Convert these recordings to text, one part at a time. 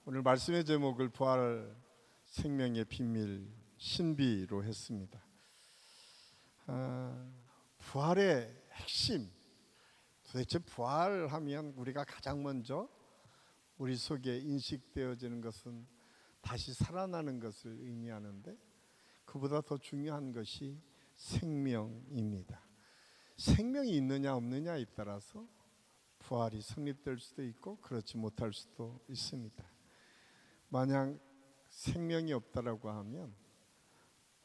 오늘 말씀의 제목을 부활 생명의 비밀 신비로 했습니다. 부활의 핵심, 도대체 부활하면 우리가 가장 먼저 우리 속에 인식되어지는 것은 다시 살아나는 것을 의미하는데, 그보다 더 중요한 것이 생명입니다. 생명이 있느냐 없느냐에 따라서 부활이 성립될 수도 있고 그렇지 못할 수도 있습니다. 만약 생명이 없다라고 하면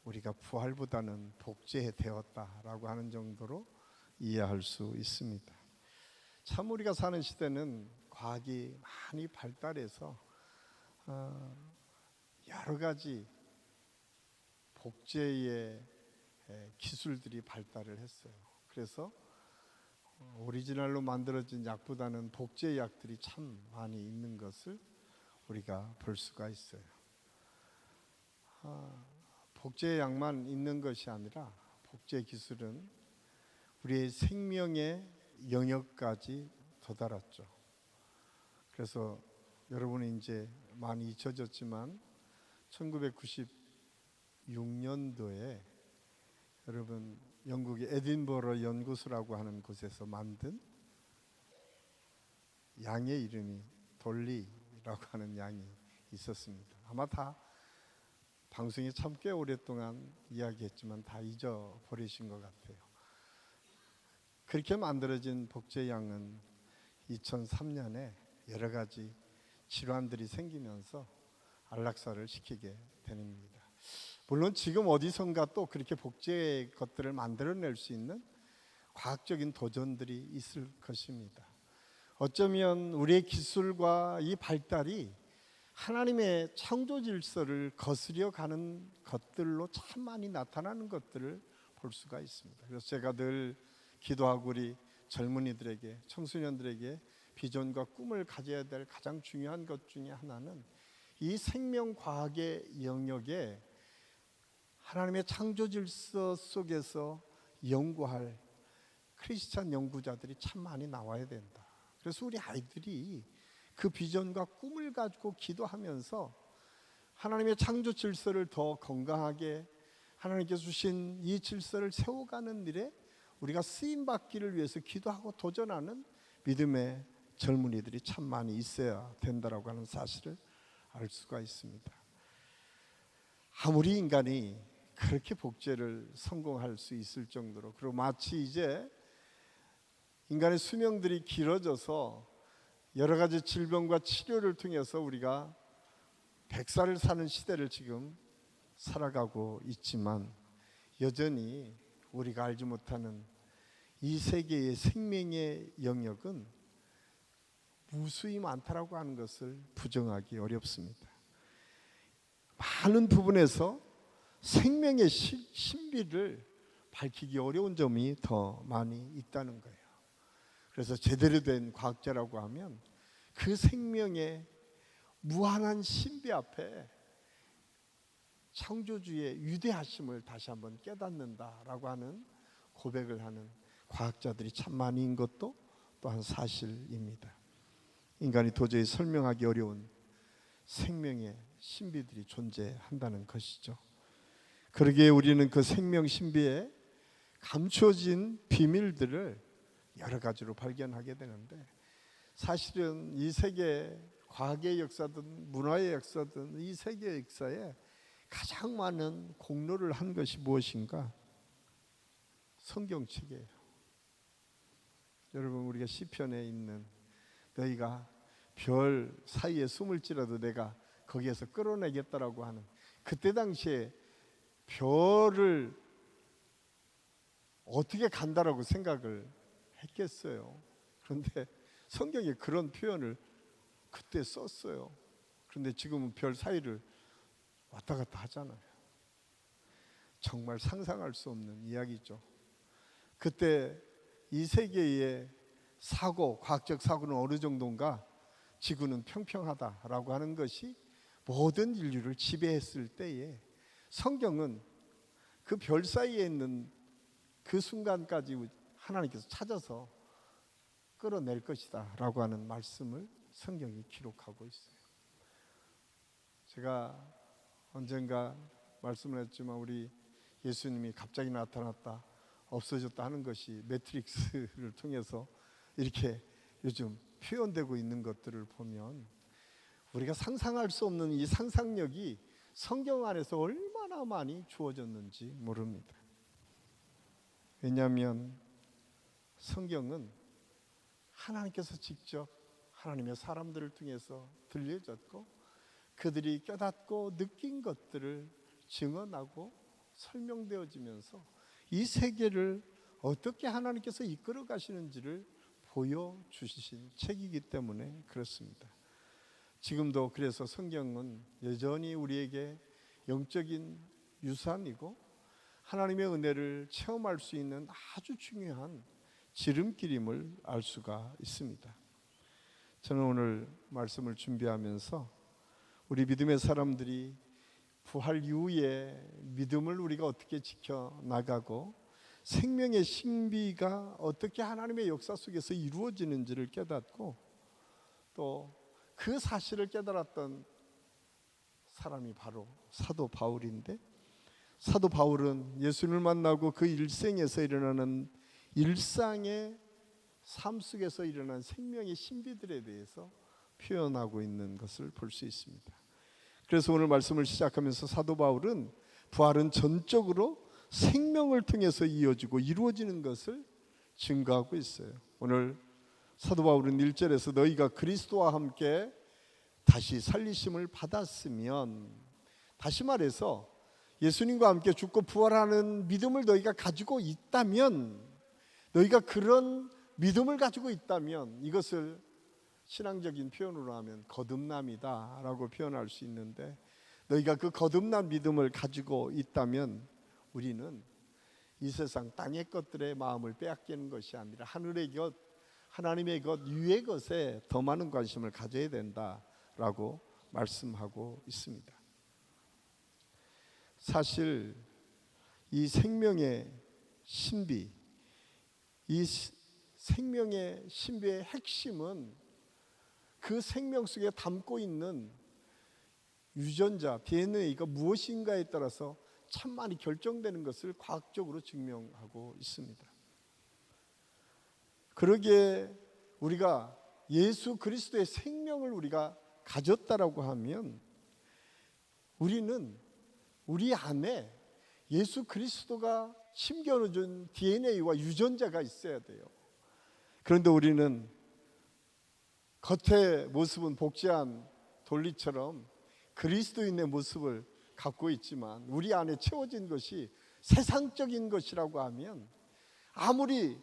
우리가 부활보다는 복제되었다라고 하는 정도로 이해할 수 있습니다. 참 우리가 사는 시대는 과학이 많이 발달해서 여러 가지 복제의 기술들이 발달을 했어요. 그래서 오리지널로 만들어진 약보다는 복제 약들이 참 많이 있는 것을 우리가 볼 수가 있어요. 복제 약만 있는 것이 아니라 복제 기술은 우리의 생명의 영역까지 도달했죠. 그래서 여러분이 이제 많이 잊혀졌지만 1996년도에 여러분 영국의 에딘버러 연구소라고 하는 곳에서 만든 양의 이름이 돌리라고 하는 양이 있었습니다. 아마 다 방송에 참 꽤 오랫동안 이야기했지만 다 잊어버리신 것 같아요. 그렇게 만들어진 복제양은 2003년에 여러 가지 질환들이 생기면서 안락사를 시키게 됩니다. 물론 지금 어디선가 또 그렇게 복제의 것들을 만들어낼 수 있는 과학적인 도전들이 있을 것입니다. 어쩌면 우리의 기술과 이 발달이 하나님의 창조 질서를 거스려 가는 것들로 참 많이 나타나는 것들을 볼 수가 있습니다. 그래서 제가 늘 기도하고 우리 젊은이들에게, 청소년들에게 비전과 꿈을 가져야 될 가장 중요한 것 중에 하나는 이 생명과학의 영역에 하나님의 창조 질서 속에서 연구할 크리스찬 연구자들이 참 많이 나와야 된다. 그래서 우리 아이들이 그 비전과 꿈을 가지고 기도하면서 하나님의 창조 질서를 더 건강하게, 하나님께서 주신 이 질서를 세워가는 일에 우리가 쓰임받기를 위해서 기도하고 도전하는 믿음의 젊은이들이 참 많이 있어야 된다라고 하는 사실을 알 수가 있습니다. 아무리 인간이 그렇게 복제를 성공할 수 있을 정도로, 그리고 마치 이제 인간의 수명들이 길어져서 여러 가지 질병과 치료를 통해서 우리가 100살을 사는 시대를 지금 살아가고 있지만, 여전히 우리가 알지 못하는 이 세계의 생명의 영역은 무수히 많다라고 하는 것을 부정하기 어렵습니다. 많은 부분에서 생명의 신비를 밝히기 어려운 점이 더 많이 있다는 거예요. 그래서 제대로 된 과학자라고 하면 그 생명의 무한한 신비 앞에 창조주의 위대하심을 다시 한번 깨닫는다라고 하는 고백을 하는 과학자들이 참 많은 것도 또한 사실입니다. 인간이 도저히 설명하기 어려운 생명의 신비들이 존재한다는 것이죠. 그러기에 우리는 그 생명 신비에 감춰진 비밀들을 여러 가지로 발견하게 되는데, 사실은 이 세계 과학의 역사든 문화의 역사든 이 세계 역사에 가장 많은 공로를 한 것이 무엇인가? 성경책이에요. 여러분, 우리가 시편에 있는 너희가 별 사이에 숨을지라도 내가 거기에서 끌어내겠다라고 하는, 그때 당시에 별을 어떻게 간다라고 생각을 했겠어요. 그런데 성경에 그런 표현을 그때 썼어요. 그런데 지금은 별 사이를 왔다 갔다 하잖아요. 정말 상상할 수 없는 이야기죠. 그때 이 세계의 사고, 과학적 사고는 어느 정도인가, 지구는 평평하다라고 하는 것이 모든 인류를 지배했을 때에 성경은 그 별 사이에 있는 그 순간까지 하나님께서 찾아서 끌어낼 것이다 라고 하는 말씀을 성경이 기록하고 있어요. 제가 언젠가 말씀을 했지만 우리 예수님이 갑자기 나타났다 없어졌다 하는 것이 매트릭스를 통해서 이렇게 요즘 표현되고 있는 것들을 보면 우리가 상상할 수 없는 이 상상력이 성경 안에서 얼마나 많이 주어졌는지 모릅니다. 왜냐하면 성경은 하나님께서 직접 하나님의 사람들을 통해서 들려졌고 그들이 깨닫고 느낀 것들을 증언하고 설명되어지면서 이 세계를 어떻게 하나님께서 이끌어 가시는지를 보여주신 책이기 때문에 그렇습니다. 지금도 그래서 성경은 여전히 우리에게 영적인 유산이고 하나님의 은혜를 체험할 수 있는 아주 중요한 지름길임을 알 수가 있습니다. 저는 오늘 말씀을 준비하면서 우리 믿음의 사람들이 부활 이후에 믿음을 우리가 어떻게 지켜나가고 생명의 신비가 어떻게 하나님의 역사 속에서 이루어지는지를 깨닫고 또 그 사실을 깨달았던 사람이 바로 사도 바울인데, 사도 바울은 예수님을 만나고 그 일생에서 일어나는 일상의 삶 속에서 일어난 생명의 신비들에 대해서 표현하고 있는 것을 볼 수 있습니다. 그래서 오늘 말씀을 시작하면서 사도 바울은 부활은 전적으로 생명을 통해서 이어지고 이루어지는 것을 증거하고 있어요. 오늘 사도 바울은 1절에서 너희가 그리스도와 함께 다시 살리심을 받았으면, 다시 말해서 예수님과 함께 죽고 부활하는 믿음을 너희가 가지고 있다면, 너희가 그런 믿음을 가지고 있다면 이것을 신앙적인 표현으로 하면 거듭남이다 라고 표현할 수 있는데, 너희가 그 거듭난 믿음을 가지고 있다면 우리는 이 세상 땅의 것들의 마음을 빼앗기는 것이 아니라 하늘의 것, 하나님의 것, 위의 것에 더 많은 관심을 가져야 된다라고 말씀하고 있습니다. 사실 이 생명의 신비, 이 생명의 신비의 핵심은 그 생명 속에 담고 있는 유전자, DNA가 무엇인가에 따라서 참 많이 결정되는 것을 과학적으로 증명하고 있습니다. 그러기에 우리가 예수 그리스도의 생명을 우리가 가졌다라고 하면 우리는 우리 안에 예수 그리스도가 심겨놓은 DNA와 유전자가 있어야 돼요. 그런데 우리는 겉의 모습은 복제한 돌리처럼 그리스도인의 모습을 갖고 있지만 우리 안에 채워진 것이 세상적인 것이라고 하면 아무리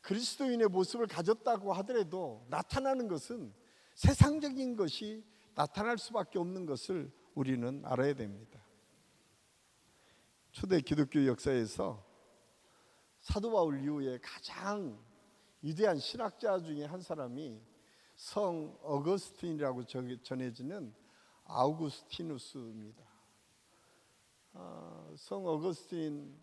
그리스도인의 모습을 가졌다고 하더라도 나타나는 것은 세상적인 것이 나타날 수밖에 없는 것을 우리는 알아야 됩니다. 초대 기독교 역사에서 사도 바울 이후에 가장 위대한 신학자 중에 한 사람이 성 어거스틴이라고 전해지는 아우구스티누스입니다. 성 어거스틴,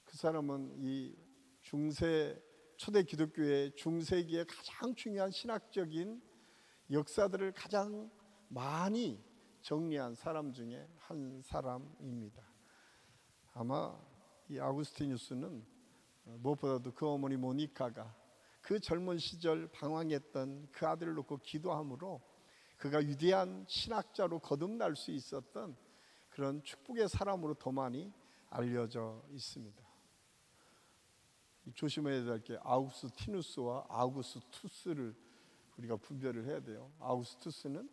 그 사람은 이 중세 초대 기독교의 중세기의 가장 중요한 신학적인 역사들을 가장 많이 정리한 사람 중에 한 사람입니다. 아마 이 아우구스티누스는 무엇보다도 그 어머니 모니카가 그 젊은 시절 방황했던 그 아들을 놓고 기도함으로 그가 위대한 신학자로 거듭날 수 있었던 그런 축복의 사람으로 더 많이 알려져 있습니다. 조심해야 될 게 아우구스티누스와 아우구스투스를 우리가 분별을 해야 돼요. 아우구스투스는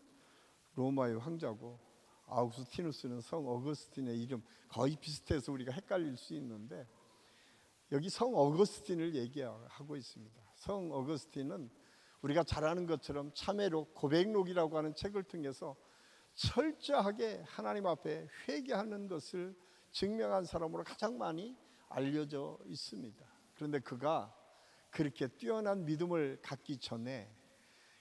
로마의 황자고 아우구스티누스는 성 어거스틴의 이름, 거의 비슷해서 우리가 헷갈릴 수 있는데 여기 성 어거스틴을 얘기하고 있습니다. 성 어거스틴은 우리가 잘 아는 것처럼 참회록, 고백록이라고 하는 책을 통해서 철저하게 하나님 앞에 회개하는 것을 증명한 사람으로 가장 많이 알려져 있습니다. 그런데 그가 그렇게 뛰어난 믿음을 갖기 전에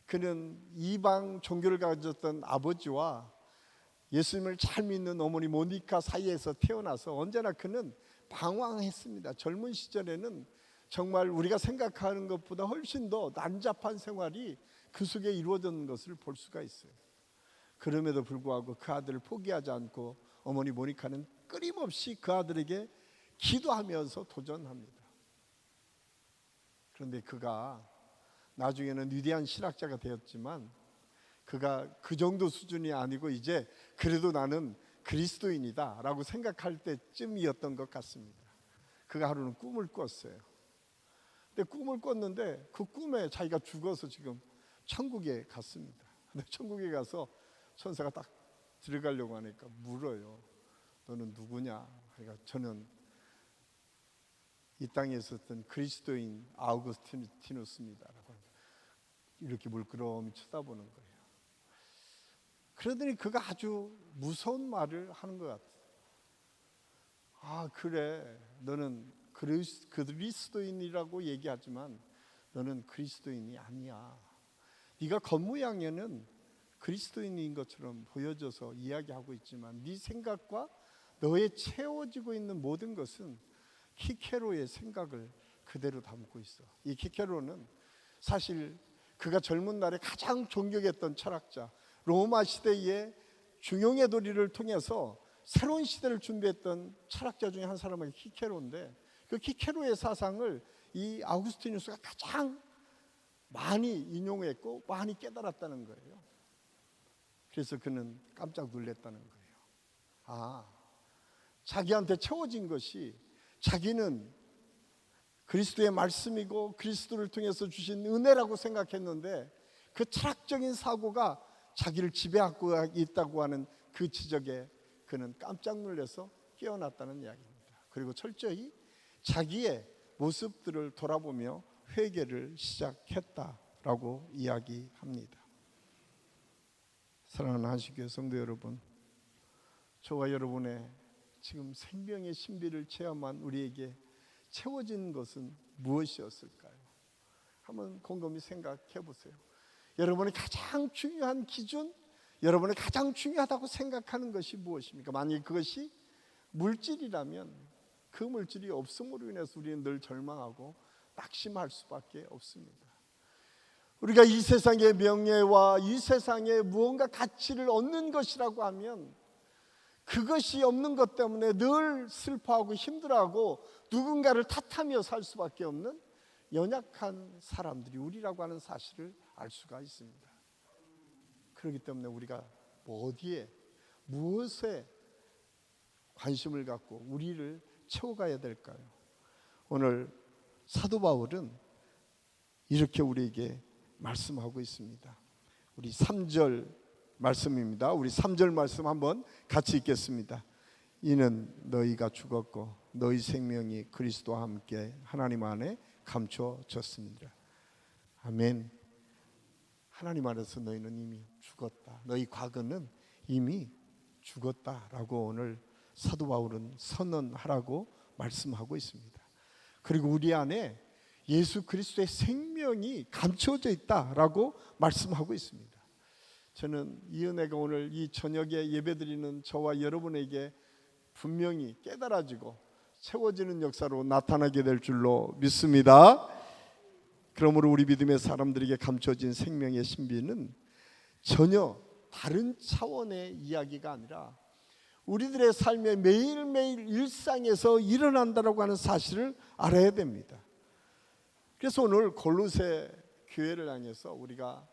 그는 이방 종교를 가졌던 아버지와 예수님을 잘 믿는 어머니 모니카 사이에서 태어나서 언제나 그는 방황했습니다. 젊은 시절에는 정말 우리가 생각하는 것보다 훨씬 더 난잡한 생활이 그 속에 이루어졌는 것을 볼 수가 있어요. 그럼에도 불구하고 그 아들을 포기하지 않고 어머니 모니카는 끊임없이 그 아들에게 기도하면서 도전합니다. 그런데 그가 나중에는 위대한 신학자가 되었지만 그가 그 정도 수준이 아니고 이제 그래도 나는 그리스도인이다 라고 생각할 때쯤이었던 것 같습니다. 그가 하루는 꿈을 꿨어요. 근데 꿈을 꿨는데 그 꿈에 자기가 죽어서 지금 천국에 갔습니다. 근데 천국에 가서 천사가 딱 들어가려고 하니까 물어요. 너는 누구냐? 그러니까 저는 이 땅에 있었던 그리스도인 아우구스티누스입니다 라고 이렇게 물끄러미 쳐다보는 거예요. 그러더니 그가 아주 무서운 말을 하는 것 같아요. 아, 그래, 너는 그리스도인이라고 얘기하지만 너는 그리스도인이 아니야. 네가 겉모양에는 그리스도인인 것처럼 보여져서 이야기하고 있지만 네 생각과 너의 채워지고 있는 모든 것은 키케로의 생각을 그대로 담고 있어. 이 키케로는 사실 그가 젊은 날에 가장 존경했던 철학자, 로마 시대의 중용의 도리를 통해서 새로운 시대를 준비했던 철학자 중에 한 사람이 키케로인데 그 키케로의 사상을 이 아우구스티누스가 가장 많이 인용했고 많이 깨달았다는 거예요. 그래서 그는 깜짝 놀랐다는 거예요. 아, 자기한테 채워진 것이 자기는 그리스도의 말씀이고 그리스도를 통해서 주신 은혜라고 생각했는데 그 철학적인 사고가 자기를 지배하고 있다고 하는 그 지적에 그는 깜짝 놀라서 깨어났다는 이야기입니다. 그리고 철저히 자기의 모습들을 돌아보며 회개를 시작했다라고 이야기합니다. 사랑하는 한식교회 성도 여러분, 저와 여러분의 지금 생명의 신비를 체험한 우리에게 채워진 것은 무엇이었을까요? 한번 곰곰이 생각해 보세요. 여러분의 가장 중요한 기준, 여러분의 가장 중요하다고 생각하는 것이 무엇입니까? 만약 그것이 물질이라면 그 물질이 없음으로 인해서 우리는 늘 절망하고 낙심할 수밖에 없습니다. 우리가 이 세상의 명예와 이 세상에 무언가 가치를 얻는 것이라고 하면 그것이 없는 것 때문에 늘 슬퍼하고 힘들어하고 누군가를 탓하며 살 수밖에 없는 연약한 사람들이 우리라고 하는 사실을 알 수가 있습니다. 그렇기 때문에 우리가 어디에 무엇에 관심을 갖고 우리를 채워가야 될까요? 오늘 사도 바울은 이렇게 우리에게 말씀하고 있습니다. 우리 3절 말씀입니다. 우리 3절 말씀 한번 같이 읽겠습니다. 이는 너희가 죽었고 너희 생명이 그리스도와 함께 하나님 안에 감춰졌습니다. 아멘. 하나님 안에서 너희는 이미 죽었다. 너희 과거는 이미 죽었다라고 오늘 사도 바울은 선언하라고 말씀하고 있습니다. 그리고 우리 안에 예수 그리스도의 생명이 감춰져 있다라고 말씀하고 있습니다. 저는 이 은혜가 오늘 이 저녁에 예배드리는 저와 여러분에게 분명히 깨달아지고 채워지는 역사로 나타나게 될 줄로 믿습니다. 그러므로 우리 믿음의 사람들에게 감춰진 생명의 신비는 전혀 다른 차원의 이야기가 아니라 우리들의 삶의 매일매일 일상에서 일어난다라고 하는 사실을 알아야 됩니다. 그래서 오늘 골로새 교회를 향해서 우리가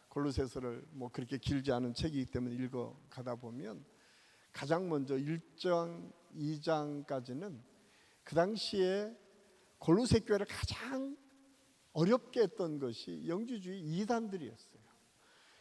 골로새서를 그렇게 길지 않은 책이기 때문에 읽어 가다 보면 가장 먼저 1장, 2장까지는 그 당시에 골로새 교회를 가장 어렵게 했던 것이 영주주의 이단들이었어요.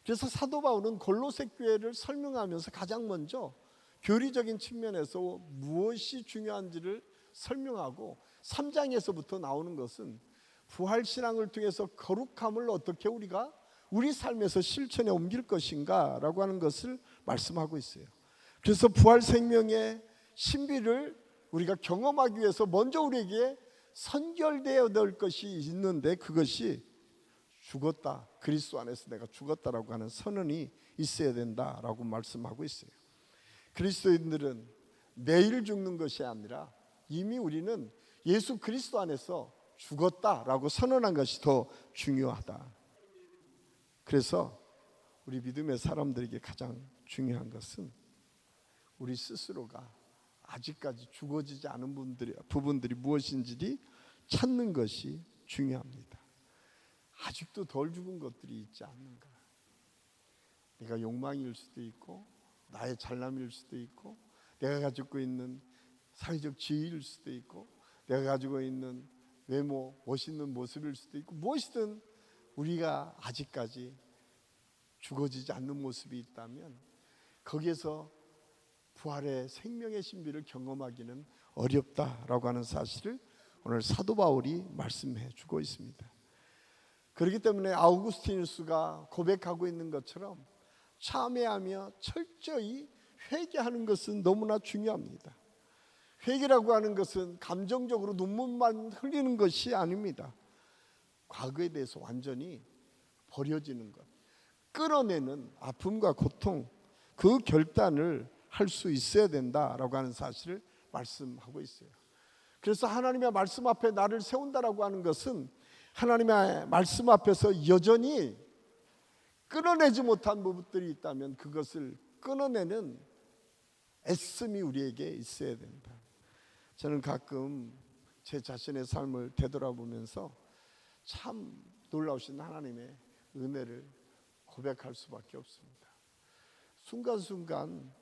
그래서 사도 바울은 골로새 교회를 설명하면서 가장 먼저 교리적인 측면에서 무엇이 중요한지를 설명하고 3장에서부터 나오는 것은 부활신앙을 통해서 거룩함을 어떻게 우리가 우리 삶에서 실천에 옮길 것인가 라고 하는 것을 말씀하고 있어요. 그래서 부활 생명의 신비를 우리가 경험하기 위해서 먼저 우리에게 선결되어야 될 것이 있는데 그것이 죽었다. 그리스도 안에서 내가 죽었다라고 하는 선언이 있어야 된다라고 말씀하고 있어요. 그리스도인들은 내일 죽는 것이 아니라 이미 우리는 예수 그리스도 안에서 죽었다라고 선언한 것이 더 중요하다. 그래서 우리 믿음의 사람들에게 가장 중요한 것은 우리 스스로가 아직까지 죽어지지 않은 부분들이 무엇인지 찾는 것이 중요합니다. 아직도 덜 죽은 것들이 있지 않는가. 내가 욕망일 수도 있고, 나의 잘남일 수도 있고, 내가 가지고 있는 사회적 지위일 수도 있고, 내가 가지고 있는 외모, 멋있는 모습일 수도 있고, 무엇이든 우리가 아직까지 죽어지지 않는 모습이 있다면 거기에서 부활의 생명의 신비를 경험하기는 어렵다라고 하는 사실을 오늘 사도 바울이 말씀해 주고 있습니다. 그렇기 때문에 아우구스티누스가 고백하고 있는 것처럼 참회하며 철저히 회개하는 것은 너무나 중요합니다. 회개라고 하는 것은 감정적으로 눈물만 흘리는 것이 아닙니다. 과거에 대해서 완전히 버려지는 것, 끌어내는 아픔과 고통, 그 결단을 할 수 있어야 된다라고 하는 사실을 말씀하고 있어요. 그래서 하나님의 말씀 앞에 나를 세운다라고 하는 것은 하나님의 말씀 앞에서 여전히 끊어내지 못한 부분들이 있다면 그것을 끊어내는 애씀이 우리에게 있어야 된다. 저는 가끔 제 자신의 삶을 되돌아보면서 참 놀라우신 하나님의 은혜를 고백할 수밖에 없습니다. 순간순간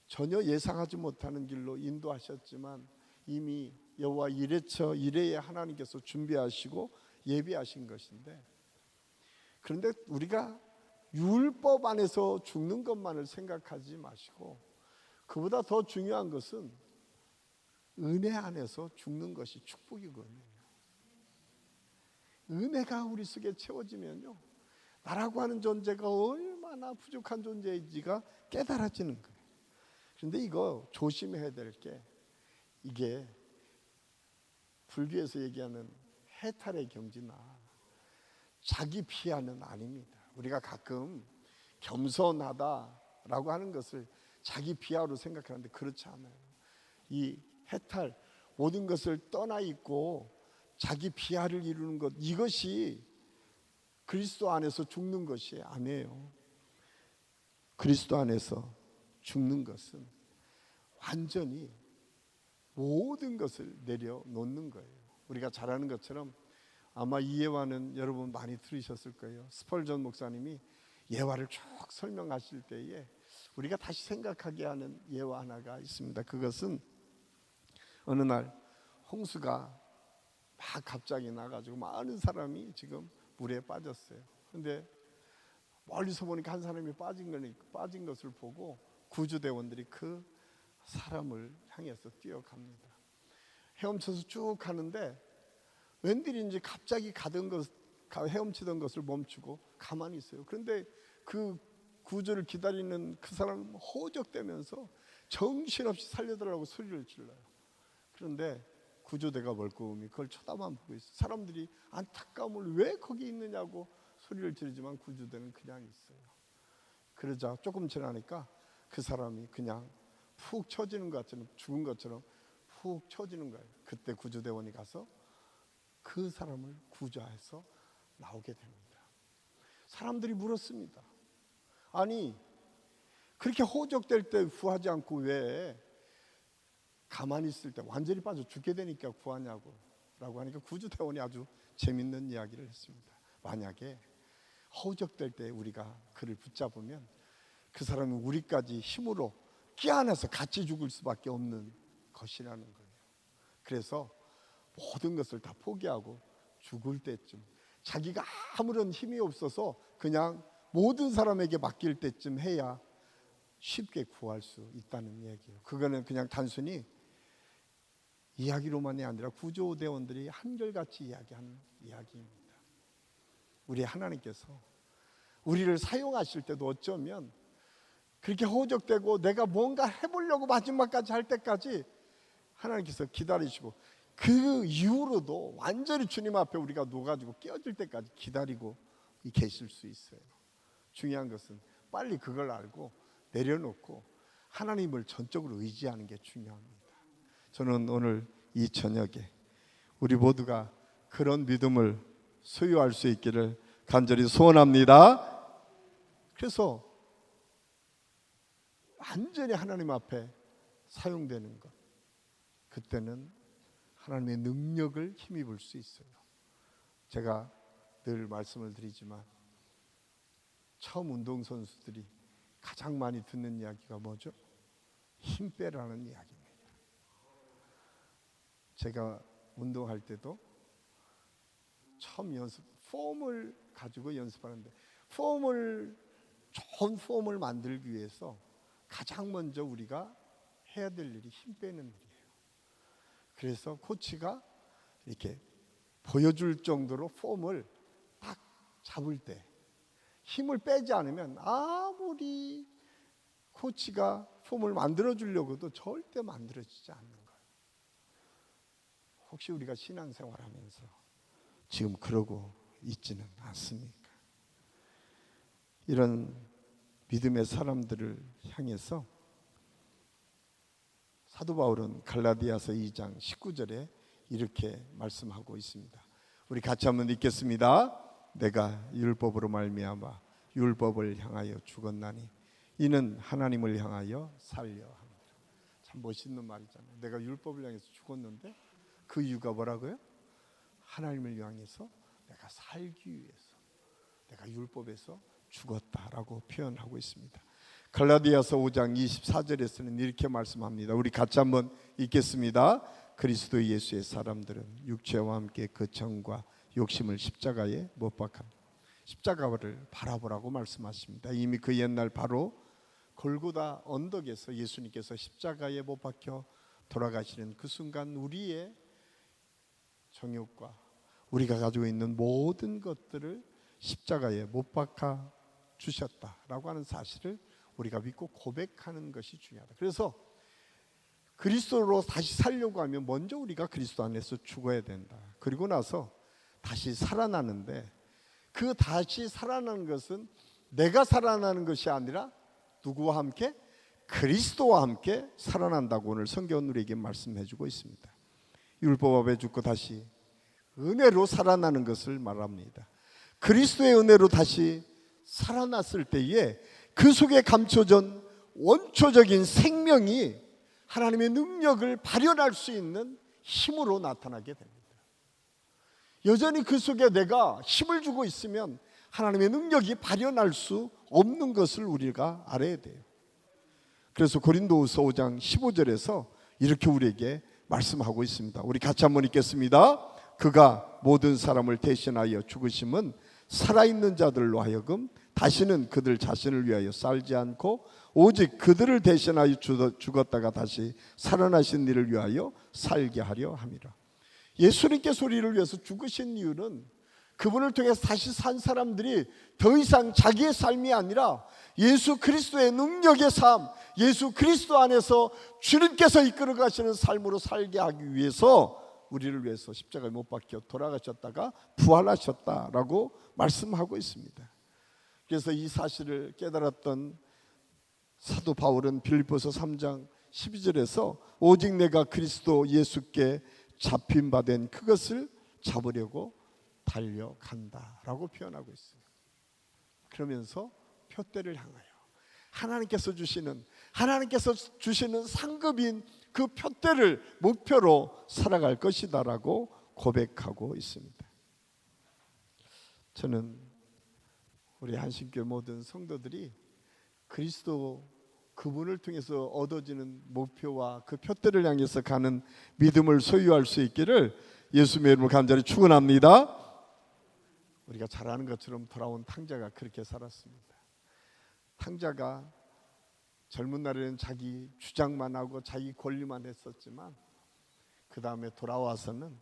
전혀 예상하지 못하는 길로 인도하셨지만 이미 여호와 이레처 이레에 하나님께서 준비하시고 예비하신 것인데, 그런데 우리가 율법 안에서 죽는 것만을 생각하지 마시고 그보다 더 중요한 것은 은혜 안에서 죽는 것이 축복이거든요. 은혜가 우리 속에 채워지면요, 나라고 하는 존재가 얼마나 부족한 존재인지가 깨달아지는 거예요. 그런데 이거 조심해야 될 게, 이게 불교에서 얘기하는 해탈의 경지나 자기 비하는 아닙니다. 우리가 가끔 겸손하다라고 하는 것을 자기 비하로 생각하는데 그렇지 않아요. 이 해탈, 모든 것을 떠나 있고 자기 비하를 이루는 것, 이것이 그리스도 안에서 죽는 것이 아니에요. 그리스도 안에서 죽는 것은 완전히 모든 것을 내려놓는 거예요. 우리가 잘 아는 것처럼, 아마 이 예화는 여러분 많이 들으셨을 거예요. 스펄전 목사님이 예화를 쭉 설명하실 때에 우리가 다시 생각하게 하는 예화 하나가 있습니다. 그것은 어느 날 홍수가 막 갑자기 나가지고 많은 사람이 지금 물에 빠졌어요. 그런데 멀리서 보니까 한 사람이 빠진 것을 보고 구조대원들이 그 사람을 향해서 뛰어갑니다. 헤엄쳐서 쭉 가는데 웬일인지 갑자기 헤엄치던 것을 멈추고 가만히 있어요. 그런데 그 구조를 기다리는 그 사람은 호적대면서 정신없이 살려달라고 소리를 질러요. 그런데 구조대가 멀끔히 그걸 쳐다만 보고 있어요. 사람들이 안타까움을 왜 거기 있느냐고 소리를 지르지만 구조대는 그냥 있어요. 그러자 조금 지나니까 그 사람이 그냥 푹 처지는 것처럼, 죽은 것처럼 푹 처지는 거예요. 그때 구조대원이 가서 그 사람을 구조해서 나오게 됩니다. 사람들이 물었습니다. 아니, 그렇게 호적될 때 구하지 않고 왜 가만히 있을 때 완전히 빠져 죽게 되니까 구하냐고 라고 하니까 구조대원이 아주 재밌는 이야기를 했습니다. 만약에 호적될 때 우리가 그를 붙잡으면 그 사람은 우리까지 힘으로 끼안아서 같이 죽을 수밖에 없는 것이라는 거예요. 그래서 모든 것을 다 포기하고 죽을 때쯤, 자기가 아무런 힘이 없어서 그냥 모든 사람에게 맡길 때쯤 해야 쉽게 구할 수 있다는 얘기예요. 그거는 그냥 단순히 이야기로만이 아니라 구조대원들이 한결같이 이야기하는 이야기입니다. 우리 하나님께서 우리를 사용하실 때도 어쩌면 그렇게 호적되고 내가 뭔가 해보려고 마지막까지 할 때까지 하나님께서 기다리시고, 그 이후로도 완전히 주님 앞에 우리가 녹아지고 깨어질 때까지 기다리고 계실 수 있어요. 중요한 것은 빨리 그걸 알고 내려놓고 하나님을 전적으로 의지하는 게 중요합니다. 저는 오늘 이 저녁에 우리 모두가 그런 믿음을 소유할 수 있기를 간절히 소원합니다. 그래서 완전히 하나님 앞에 사용되는 것, 그때는 하나님의 능력을 힘입을 수 있어요. 제가 늘 말씀을 드리지만 처음 운동선수들이 가장 많이 듣는 이야기가 뭐죠? 힘 빼라는 이야기입니다. 제가 운동할 때도 처음 폼을 가지고 연습하는데 좋은 폼을 만들기 위해서 가장 먼저 우리가 해야 될 일이 힘 빼는 일이에요. 그래서 코치가 이렇게 보여줄 정도로 폼을 딱 잡을 때 힘을 빼지 않으면 아무리 코치가 폼을 만들어 주려고도 절대 만들어지지 않는 거예요. 혹시 우리가 신앙생활하면서 지금 그러고 있지는 않습니까? 이런 믿음의 사람들을 향해서 사도 바울은 갈라디아서 2장 19절에 이렇게 말씀하고 있습니다. 우리 같이 한번 읽겠습니다. 내가 율법으로 말미암아 율법을 향하여 죽었나니 이는 하나님을 향하여 살려 합니다. 참 멋있는 말이잖아요. 내가 율법을 향해서 죽었는데 그 이유가 뭐라고요? 하나님을 향해서 내가 살기 위해서 내가 율법에서 죽었다라고 표현하고 있습니다. 갈라디아서 5장 24절에서는 이렇게 말씀합니다. 우리 같이 한번 읽겠습니다. 그리스도 예수의 사람들은 육체와 함께 그 정과 욕심을 십자가에 못 박합니다. 십자가를 바라보라고 말씀하십니다. 이미 그 옛날 바로 골고다 언덕에서 예수님께서 십자가에 못 박혀 돌아가시는 그 순간 우리의 정욕과 우리가 가지고 있는 모든 것들을 십자가에 못 박아 주셨다라고 하는 사실을 우리가 믿고 고백하는 것이 중요하다. 그래서 그리스도로 다시 살려고 하면 먼저 우리가 그리스도 안에서 죽어야 된다. 그리고 나서 다시 살아나는데 그 다시 살아나는 것은 내가 살아나는 것이 아니라 누구와 함께? 그리스도와 함께 살아난다고 오늘 성경은 우리에게 말씀해 주고 있습니다. 율법 앞에 죽고 다시 은혜로 살아나는 것을 말합니다. 그리스도의 은혜로 다시 살아났을 때에 그 속에 감춰진 원초적인 생명이 하나님의 능력을 발현할 수 있는 힘으로 나타나게 됩니다. 여전히 그 속에 내가 힘을 주고 있으면 하나님의 능력이 발현할 수 없는 것을 우리가 알아야 돼요. 그래서 고린도후서 5장 15절에서 이렇게 우리에게 말씀하고 있습니다. 우리 같이 한번 읽겠습니다. 그가 모든 사람을 대신하여 죽으심은 살아있는 자들로 하여금 다시는 그들 자신을 위하여 살지 않고 오직 그들을 대신하여 죽었다가 다시 살아나신 이를 위하여 살게 하려 함이라. 예수님께서 우리를 위해서 죽으신 이유는 그분을 통해서 다시 산 사람들이 더 이상 자기의 삶이 아니라 예수 그리스도의 능력의 삶, 예수 그리스도 안에서 주님께서 이끌어 가시는 삶으로 살게 하기 위해서 우리를 위해서 십자가에 못 박혀 돌아가셨다가 부활하셨다라고 말씀하고 있습니다. 그래서 이 사실을 깨달았던 사도 바울은 빌립보서 3장 12절에서 오직 내가 그리스도 예수께 잡힌 바 된 그것을 잡으려고 달려간다라고 표현하고 있어요. 그러면서 표대를 향하여 하나님께서 주시는 상급인 그 표대를 목표로 살아갈 것이다라고 고백하고 있습니다. 저는 우리 한신교회 모든 성도들이 그리스도 그분을 통해서 얻어지는 목표와 그 표대를 향해서 가는 믿음을 소유할 수 있기를 예수님의 이름으로 간절히 축원합니다. 우리가 잘 아는 것처럼 돌아온 탕자가 그렇게 살았습니다. 탕자가 젊은 날에는 자기 주장만 하고 자기 권리만 했었지만 그 다음에 돌아와서는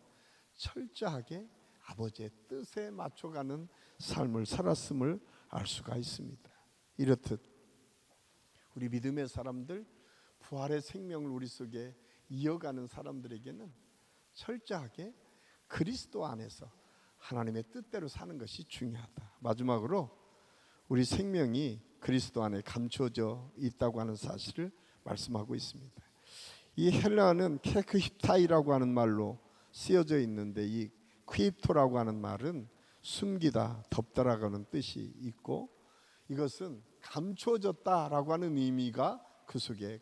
철저하게 아버지의 뜻에 맞춰가는 삶을 살았음을 알 수가 있습니다. 이렇듯 우리 믿음의 사람들, 부활의 생명을 우리 속에 이어가는 사람들에게는 철저하게 그리스도 안에서 하나님의 뜻대로 사는 것이 중요하다. 마지막으로 우리 생명이 그리스도 안에 감춰져 있다고 하는 사실을 말씀하고 있습니다. 이 헬라어는 케크힙타이라고 하는 말로 쓰여져 있는데 이 크립토라고 하는 말은 숨기다, 덮다라고 하는 뜻이 있고 이것은 감춰졌다라고 하는 의미가 그 속에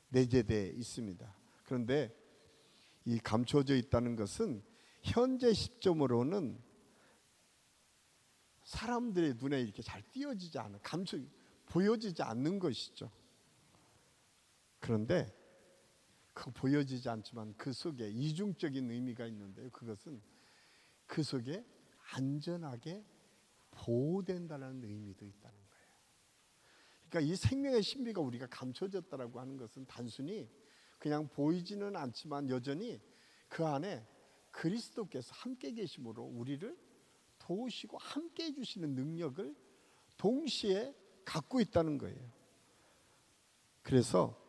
내재되어 있습니다. 그런데 이 감춰져 있다는 것은 현재 시점으로는 사람들의 눈에 이렇게 잘 띄어지지 않은, 보여지지 않는 것이죠. 그런데 그 보여지지 않지만 그 속에 이중적인 의미가 있는데요. 그것은 그 속에 안전하게 보호된다는 의미도 있다는 거예요. 그러니까 이 생명의 신비가 우리가 감춰졌다라고 하는 것은 단순히 그냥 보이지는 않지만 여전히 그 안에 그리스도께서 함께 계심으로 우리를 도우시고 함께 해주시는 능력을 동시에 갖고 있다는 거예요. 그래서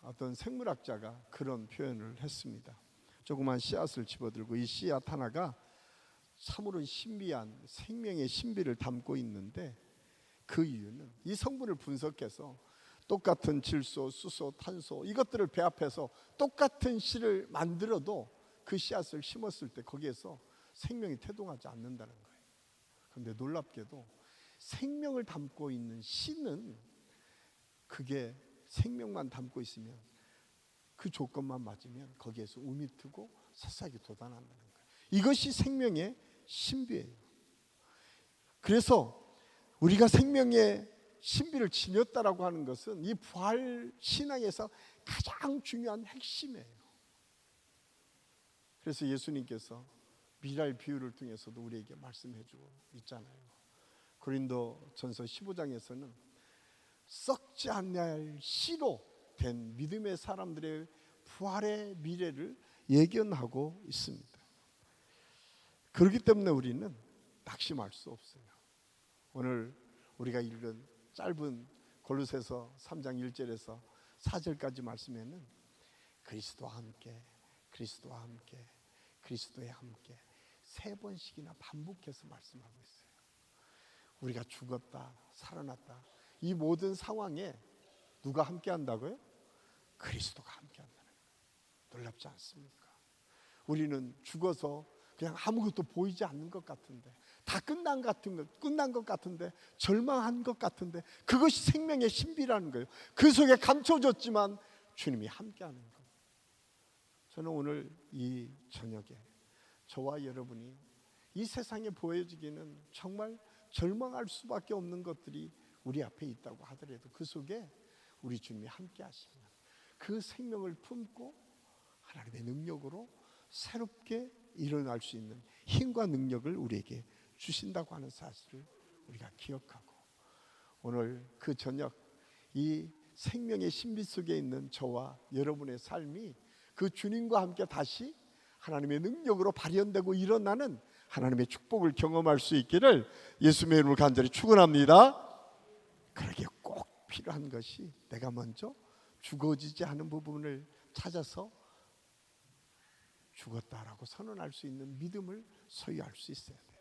어떤 생물학자가 그런 표현을 했습니다. 조그만 씨앗을 집어들고 이 씨앗 하나가 참으로 신비한 생명의 신비를 담고 있는데, 그 이유는 이 성분을 분석해서 똑같은 질소, 수소, 탄소 이것들을 배합해서 똑같은 씨를 만들어도 그 씨앗을 심었을 때 거기에서 생명이 태동하지 않는다는 거예요. 그런데 놀랍게도 생명을 담고 있는 씨는 그게 생명만 담고 있으면, 그 조건만 맞으면 거기에서 우미 트고 새싹이 돋아난다는 거예요. 이것이 생명의 신비예요. 그래서 우리가 생명의 신비를 지녔다라고 하는 것은 이 부활 신앙에서 가장 중요한 핵심이에요. 그래서 예수님께서 미랄 비유를 통해서도 우리에게 말씀해주고 있잖아요. 고린도전서 15장에서는 썩지 않을 씨로 된 믿음의 사람들의 부활의 미래를 예견하고 있습니다. 그렇기 때문에 우리는 낙심할 수 없어요. 오늘 우리가 읽은 짧은 골로새서 3장 1절에서 4절까지 말씀에는 그리스도와 함께, 그리스도와 함께, 그리스도에 함께 세 번씩이나 반복해서 말씀하고 있어요. 우리가 죽었다, 살아났다, 이 모든 상황에 누가 함께 한다고요? 그리스도가 함께 한다는 거예요. 놀랍지 않습니까? 우리는 죽어서 그냥 아무것도 보이지 않는 것 같은데, 다 끝난 것 같은데, 절망한 것 같은데, 그것이 생명의 신비라는 거예요. 그 속에 감춰졌지만 주님이 함께하는 것. 저는 오늘 이 저녁에 저와 여러분이 이 세상에 보여지기는 정말 절망할 수밖에 없는 것들이 우리 앞에 있다고 하더라도 그 속에 우리 주님이 함께하시면 그 생명을 품고 하나님의 능력으로 새롭게 일어날 수 있는 힘과 능력을 우리에게 주신다고 하는 사실을 우리가 기억하고, 오늘 그 저녁 이 생명의 신비 속에 있는 저와 여러분의 삶이 그 주님과 함께 다시 하나님의 능력으로 발현되고 일어나는 하나님의 축복을 경험할 수 있기를 예수님의 이름으로 간절히 축원합니다. 그러기에 꼭 필요한 것이 내가 먼저 죽어지지 않은 부분을 찾아서 죽었다라고 선언할 수 있는 믿음을 소유할 수 있어야 돼요.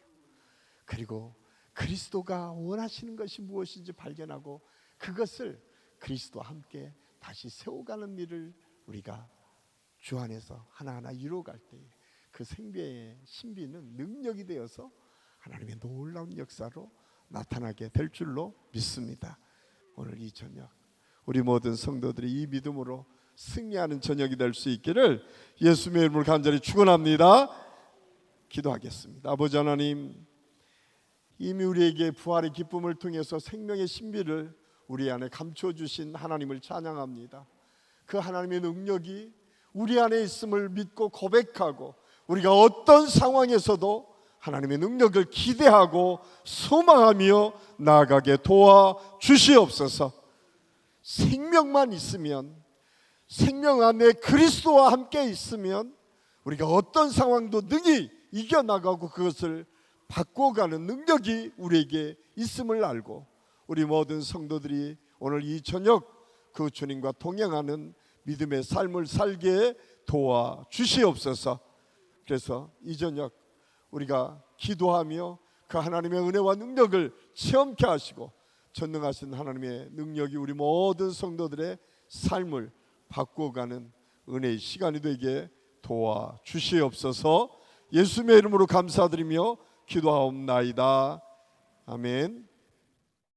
그리고 그리스도가 원하시는 것이 무엇인지 발견하고 그것을 그리스도와 함께 다시 세워가는 일을 우리가 주 안에서 하나하나 이루어갈 때에 그 생명의 신비는 능력이 되어서 하나님의 놀라운 역사로 나타나게 될 줄로 믿습니다. 오늘 이 저녁 우리 모든 성도들이 이 믿음으로 승리하는 저녁이 될 수 있기를 예수님의 이름으로 간절히 축원합니다. 기도하겠습니다. 아버지 하나님, 이미 우리에게 부활의 기쁨을 통해서 생명의 신비를 우리 안에 감춰주신 하나님을 찬양합니다. 그 하나님의 능력이 우리 안에 있음을 믿고 고백하고 우리가 어떤 상황에서도 하나님의 능력을 기대하고 소망하며 나아가게 도와주시옵소서. 생명만 있으면, 생명 안에 그리스도와 함께 있으면 우리가 어떤 상황도 능히 이겨나가고 그것을 바꿔가는 능력이 우리에게 있음을 알고, 우리 모든 성도들이 오늘 이 저녁 그 주님과 동행하는 믿음의 삶을 살게 도와주시옵소서. 그래서 이 저녁 우리가 기도하며 그 하나님의 은혜와 능력을 체험케 하시고 전능하신 하나님의 능력이 우리 모든 성도들의 삶을 바꿔가는 은혜의 시간이 되게 도와주시옵소서. 예수님의 이름으로 감사드리며 기도하옵나이다. 아멘.